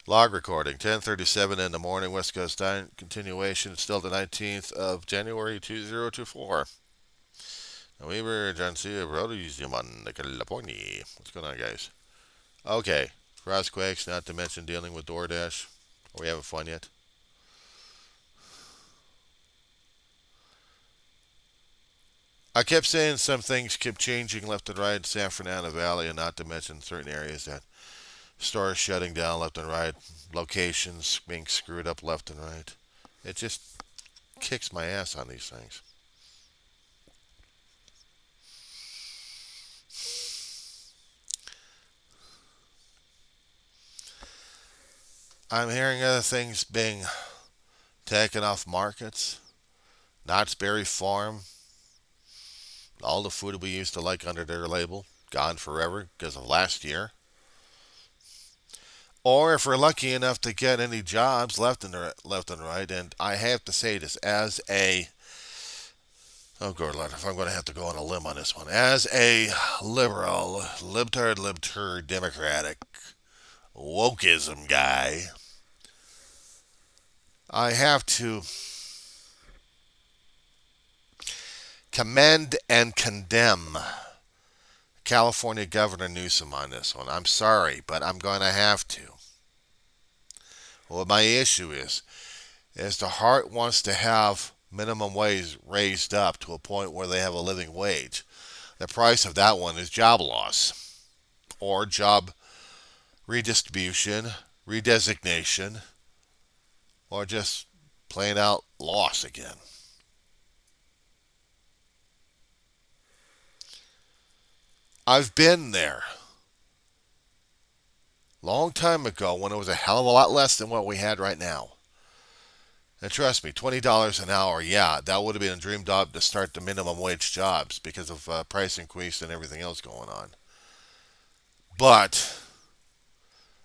Log recording, 10:37 in the morning, West Coast time. Continuation, still the 19th of January, 2024. We were John C. California. What's going on, guys? Okay, Crossquakes, not to mention dealing with DoorDash. Are we having fun yet? I kept saying some things kept changing left and right in San Fernando Valley, and not to mention certain areas that stores shutting down left and right, locations being screwed up left and right. It just kicks my ass on these things. I'm hearing other things being taken off markets. Knott's Berry Farm, all the food we used to like under their label, gone forever because of last year. Or if we're lucky enough to get any jobs left and right, and I have to say this as a oh good lord, if I'm going to have to go on a limb on this one, as a liberal, libtard, democratic, wokeism guy, I have to commend and condemn California Governor Newsom on this one. I'm sorry, but I'm going to have to. What my issue is the heart wants to have minimum wage raised up to a point where they have a living wage. The price of that one is job loss or job redistribution, redesignation, or just plain out loss again. I've been there long time ago when it was a hell of a lot less than what we had right now. And trust me, $20 an hour, yeah, that would have been a dream job to start the minimum wage jobs because of price increase and everything else going on. But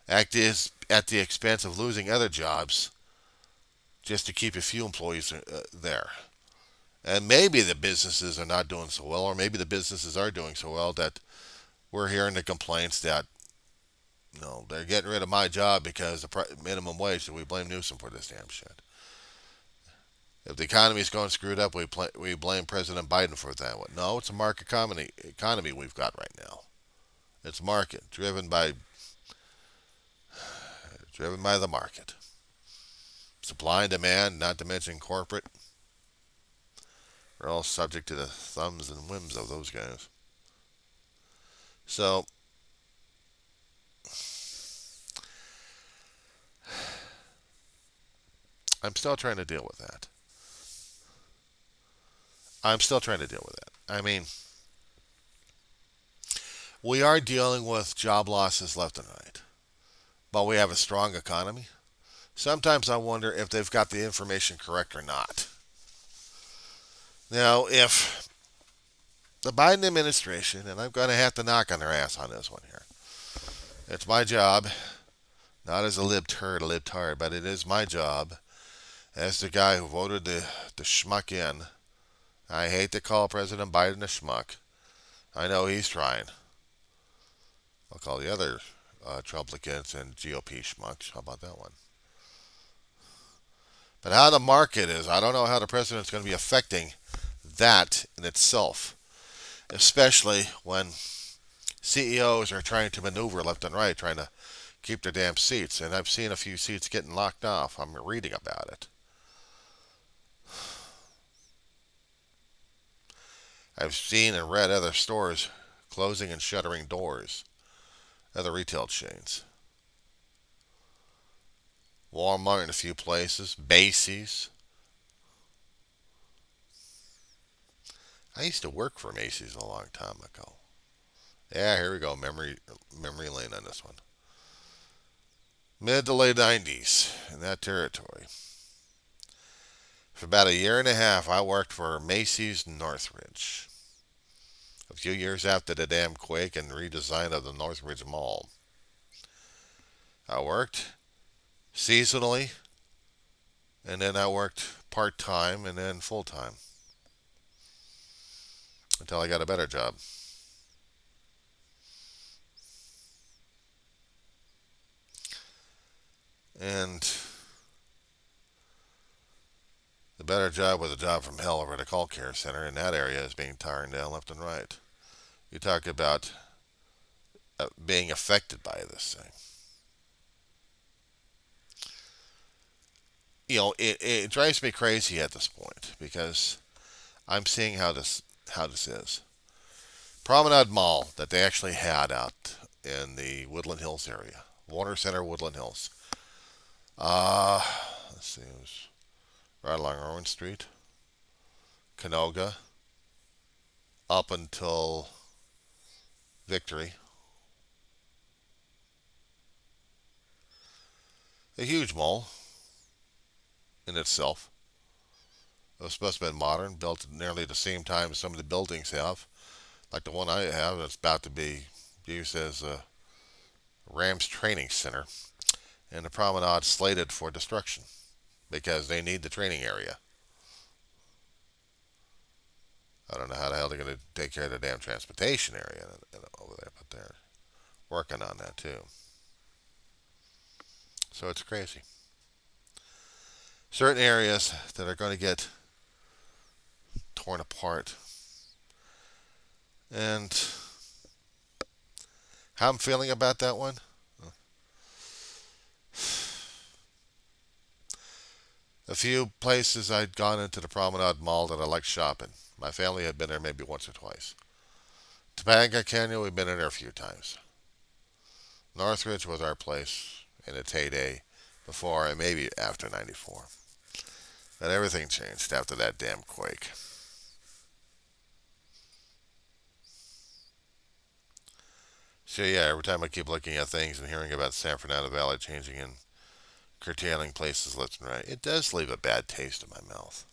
at the expense of losing other jobs just to keep a few employees there. And maybe the businesses are not doing so well, or maybe the businesses are doing so well that we're hearing the complaints that they're getting rid of my job because the minimum wage. So we blame Newsom for this damn shit. If the economy's going screwed up, we blame President Biden for that one. No, it's a market economy we've got right now. It's market driven by the market. Supply and demand, not to mention corporate, are all subject to the thumbs and whims of those guys. So I'm still trying to deal with that. I'm still trying to deal with that. I mean, we are dealing with job losses left and right, but we have a strong economy. Sometimes I wonder if they've got the information correct or not. Now, if the Biden administration, and I'm going to have to knock on their ass on this one here, it's my job, not as a libtard, but it is my job as the guy who voted the schmuck in. I hate to call President Biden a schmuck. I know he's trying. I'll call the other Trumplicans and GOP schmucks. How about that one? But how the market is, I don't know how the president's going to be affecting that in itself, especially when CEOs are trying to maneuver left and right, trying to keep their damn seats. And I've seen a few seats getting locked off. I'm reading about it. I've seen and read other stores closing and shuttering doors, other retail chains. Walmart in a few places, Macy's. I used to work for Macy's a long time ago. Yeah, here we go, memory lane on this one. Mid to late 90s in that territory. For about a year and a half, I worked for Macy's Northridge. A few years after the damn quake and redesign of the Northridge Mall. I worked seasonally, and then I worked part time and then full time until I got a better job. And the better job was a job from hell over at a call care center, and that area is being torn down left and right. You talk about being affected by this thing. It drives me crazy at this point because I'm seeing how this is. Promenade Mall that they actually had out in the Woodland Hills area, Warner Center, Woodland Hills. Uh, let's see, it was right along Irwin Street, Canoga, up until Victory. A huge mall in itself. It was supposed to be modern, built at nearly the same time as some of the buildings have. Like the one I have, it's about to be used as a Rams training center, and the promenade slated for destruction because they need the training area. I don't know how the hell they're going to take care of the damn transportation area over there, but they're working on that too. So it's crazy. Certain areas that are going to get torn apart. And how I'm feeling about that one? A few places I'd gone into the Promenade Mall that I liked shopping. My family had been there maybe once or twice. Topanga Canyon, we've been in there a few times. Northridge was our place in its heyday before and maybe after 94. But everything changed after that damn quake. So yeah, every time I keep looking at things and hearing about San Fernando Valley changing and curtailing places left and right, it does leave a bad taste in my mouth.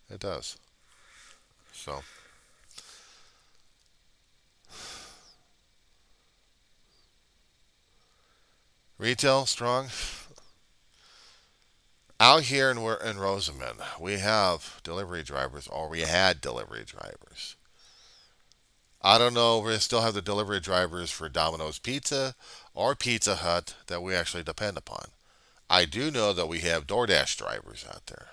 It does. So, retail strong. Out here in Rosamond, we have delivery drivers, or we had delivery drivers. I don't know if we still have the delivery drivers for Domino's Pizza or Pizza Hut that we actually depend upon. I do know that we have DoorDash drivers out there.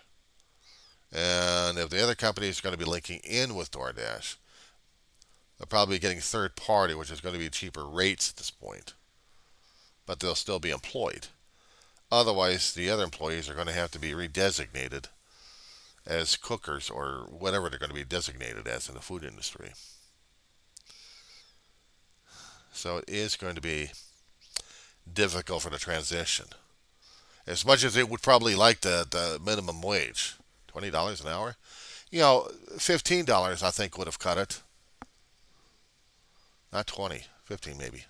And if the other company is going to be linking in with DoorDash, they're probably getting third party, which is going to be cheaper rates at this point. But they'll still be employed. Otherwise, the other employees are going to have to be redesignated as cookers or whatever they're going to be designated as in the food industry. So it is going to be difficult for the transition. As much as it would probably like the minimum wage, $20 an hour, $15 I think would have cut it. Not 20, 15 maybe.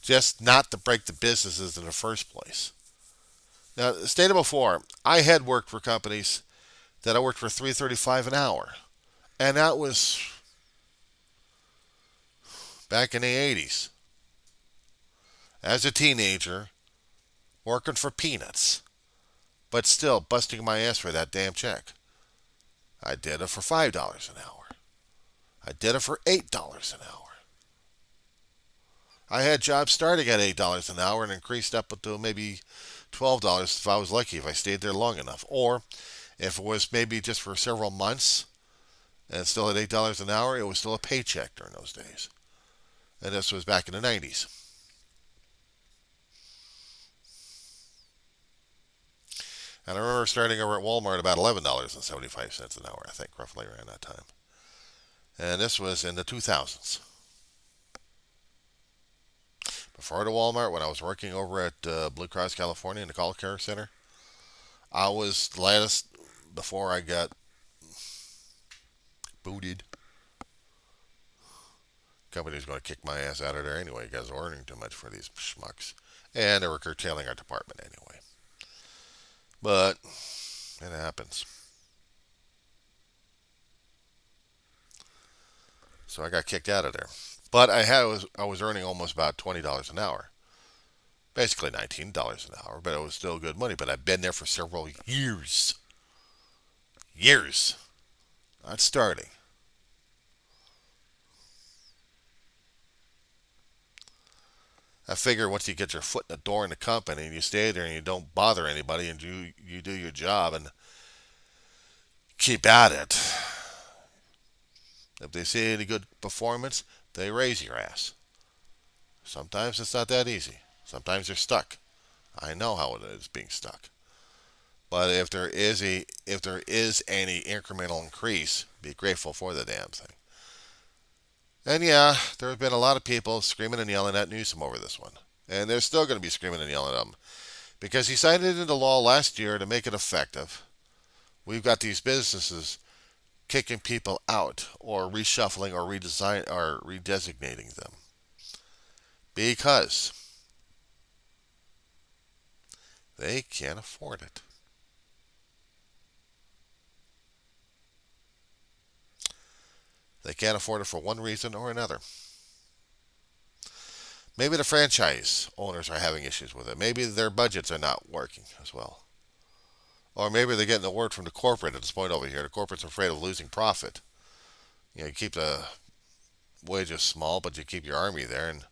Just not to break the businesses in the first place. Now, stated before, I had worked for companies that I worked for $3.35 an hour, and that was back in the 80s. As a teenager, working for peanuts, but still busting my ass for that damn check. I did it for $5 an hour. I did it for $8 an hour. I had jobs starting at $8 an hour and increased up to maybe $12 if I was lucky, if I stayed there long enough. Or if it was maybe just for several months and still at $8 an hour, it was still a paycheck during those days. And this was back in the 90s. And I remember starting over at Walmart about $11.75 an hour, I think, roughly around that time. And this was in the 2000s. Before the Walmart, when I was working over at Blue Cross California in the call care center, I was the latest before I got booted. Company was going to kick my ass out of there anyway. You guys are earning too much for these schmucks. And they were curtailing our department anyway. But it happens. So I got kicked out of there. But I was earning almost about $20 an hour. Basically $19 an hour, but it was still good money. But I've been there for several years. Years. Not starting. I figure once you get your foot in the door in the company and you stay there and you don't bother anybody and you do your job and keep at it, if they see any good performance, they raise your ass. Sometimes it's not that easy. Sometimes you're stuck. I know how it is being stuck. But if there is any incremental increase, be grateful for the damn thing. And yeah, there have been a lot of people screaming and yelling at Newsom over this one. And they're still going to be screaming and yelling at him. Because he signed it into law last year to make it effective. We've got these businesses kicking people out or reshuffling or redesignating them. Because they can't afford it. They can't afford it for one reason or another. Maybe the franchise owners are having issues with it. Maybe their budgets are not working as well. Or maybe they're getting the word from the corporate at this point over here. The corporate's afraid of losing profit. You keep the wages small, but you keep your army there, and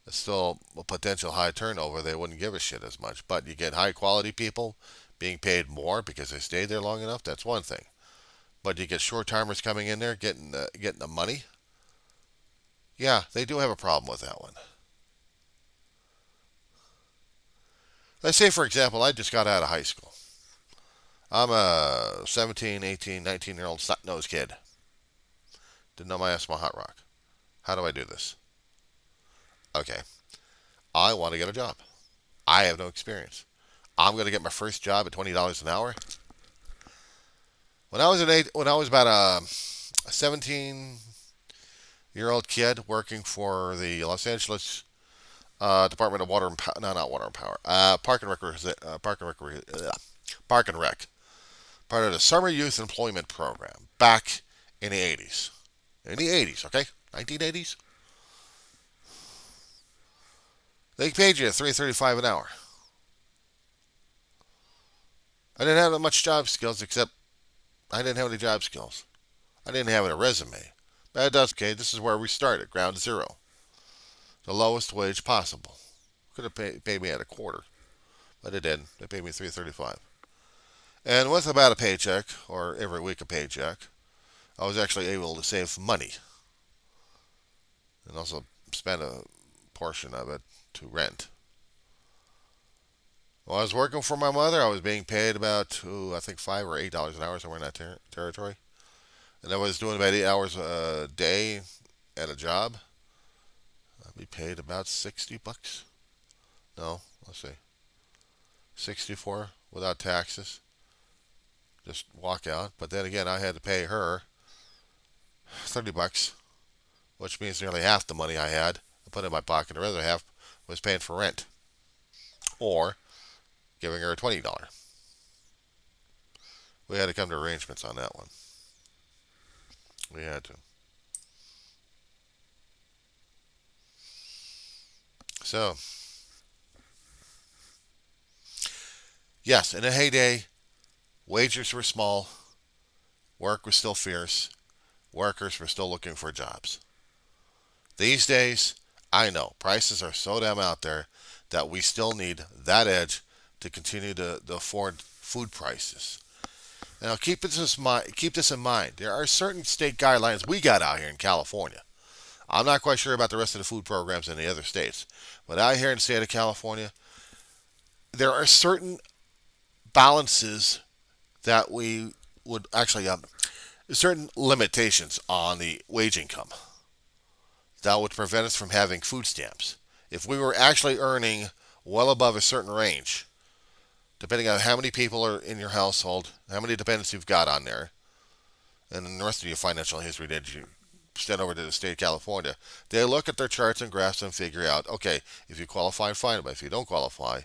it's still a potential high turnover. They wouldn't give a shit as much. But you get high quality people being paid more because they stayed there long enough. That's one thing. But you get short timers coming in there getting the money. Yeah, they do have a problem with that one. Let's say, for example, I just got out of high school. I'm a 17, 18, 19-year-old snot-nosed kid. Didn't know my ass from a hot rock. How do I do this? Okay, I want to get a job. I have no experience. I'm going to get my first job at $20 an hour. When I was about a 17-year-old kid working for the Los Angeles Department of Water and Power, no, not Water and Power, Park and Rec, part of the Summer Youth Employment Program back in the 80s. In the 80s, okay? 1980s. They paid you $3.35 an hour. I didn't have that much job skills except I didn't have any job skills. I didn't have a resume. But that's okay. This is where we started, ground zero. The lowest wage possible. Could have paid me at a quarter, but it didn't. They paid me $3.35. And with about a paycheck, or every week a paycheck, I was actually able to save money. And also spend a portion of it to rent. While I was working for my mother, I was being paid about, I think $5 or $8 an hour, somewhere in that territory. And I was doing about 8 hours a day at a job. I'd be paid about $60. No, let's see. 64 without taxes. Just walk out. But then again, I had to pay her $30, which means nearly half the money I had I put in my pocket. The other half was paying for rent. Or giving her a $20. We had to come to arrangements on that one. We had to. So, yes, in a heyday, wages were small, work was still fierce, workers were still looking for jobs. These days, I know, prices are so damn out there that we still need that edge to continue to afford food prices. Now, keep this in mind. There are certain state guidelines we got out here in California. I'm not quite sure about the rest of the food programs in the other states, but out here in the state of California, there are certain balances that we would actually certain limitations on the wage income that would prevent us from having food stamps. If we were actually earning well above a certain range, depending on how many people are in your household, how many dependents you've got on there, and then the rest of your financial history that you send over to the state of California, they look at their charts and graphs and figure out, okay, if you qualify, fine, but if you don't qualify,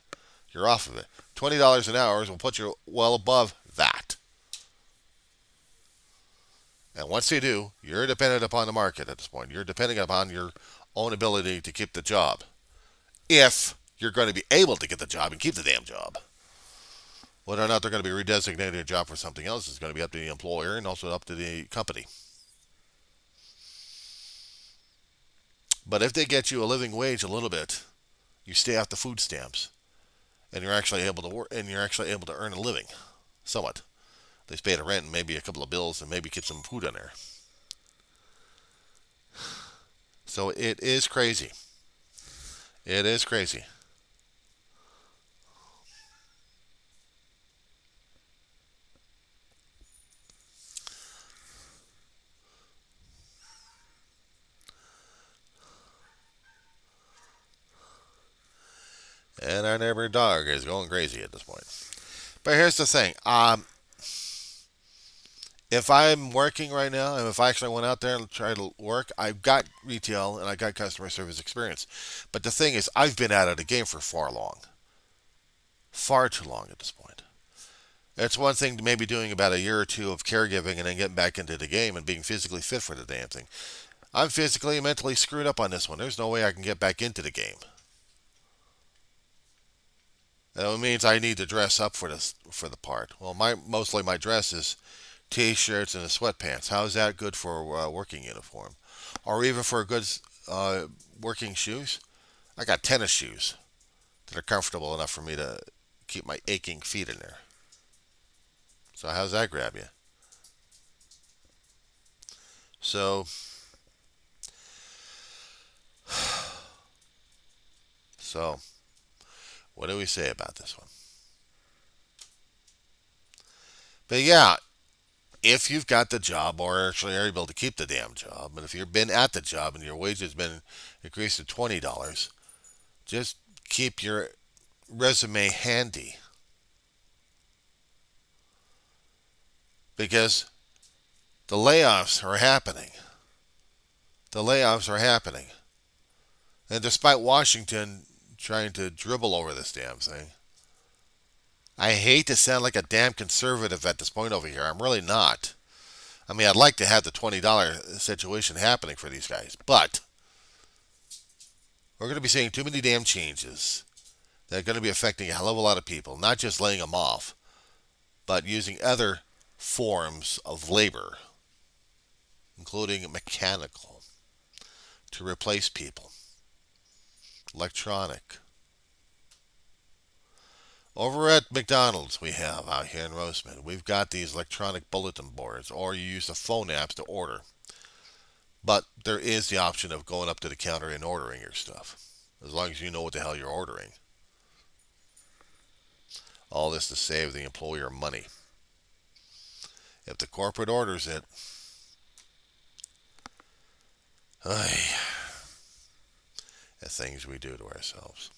you're off of it. $20 an hour will put you well above that. And once you do, you're dependent upon the market at this point. You're depending upon your own ability to keep the job. If you're going to be able to get the job and keep the damn job. Whether or not they're going to be redesignating a job for something else is going to be up to the employer and also up to the company. But if they get you a living wage a little bit, you stay off the food stamps, and you're actually able to work, and you're actually able to earn a living, somewhat. They pay the rent and maybe a couple of bills and maybe get some food in there. So it is crazy. It is crazy. And our neighbor dog is going crazy at this point. But here's the thing. If I'm working right now, and if I actually went out there and tried to work, I've got retail and I got customer service experience. But the thing is, I've been out of the game for far too long at this point. It's one thing to maybe doing about a year or two of caregiving and then getting back into the game and being physically fit for the damn thing. I'm physically and mentally screwed up on this one. There's no way I can get back into the game. That means I need to dress up for the part. Well, mostly my dress is t-shirts and the sweatpants. How is that good for a working uniform, or even for good uh, working shoes? I got tennis shoes that are comfortable enough for me to keep my aching feet in there. So how's that grab you? So so what do we say about this one? But yeah, if you've got the job or actually are able to keep the damn job, and if you've been at the job and your wage has been increased to $20, just keep your resume handy because the layoffs are happening. The layoffs are happening. And despite Washington trying to dribble over this damn thing, I hate to sound like a damn conservative at this point over here. I'm really not. I mean, I'd like to have the $20 situation happening for these guys, but we're going to be seeing too many damn changes that are going to be affecting a hell of a lot of people, not just laying them off, but using other forms of labor, including mechanical, to replace people, electronic. Over at McDonald's, we have out here in Roseman, we've got these electronic bulletin boards, or you use the phone apps to order. But there is the option of going up to the counter and ordering your stuff, as long as you know what the hell you're ordering. All this to save the employer money. If the corporate orders it, ay, the things we do to ourselves.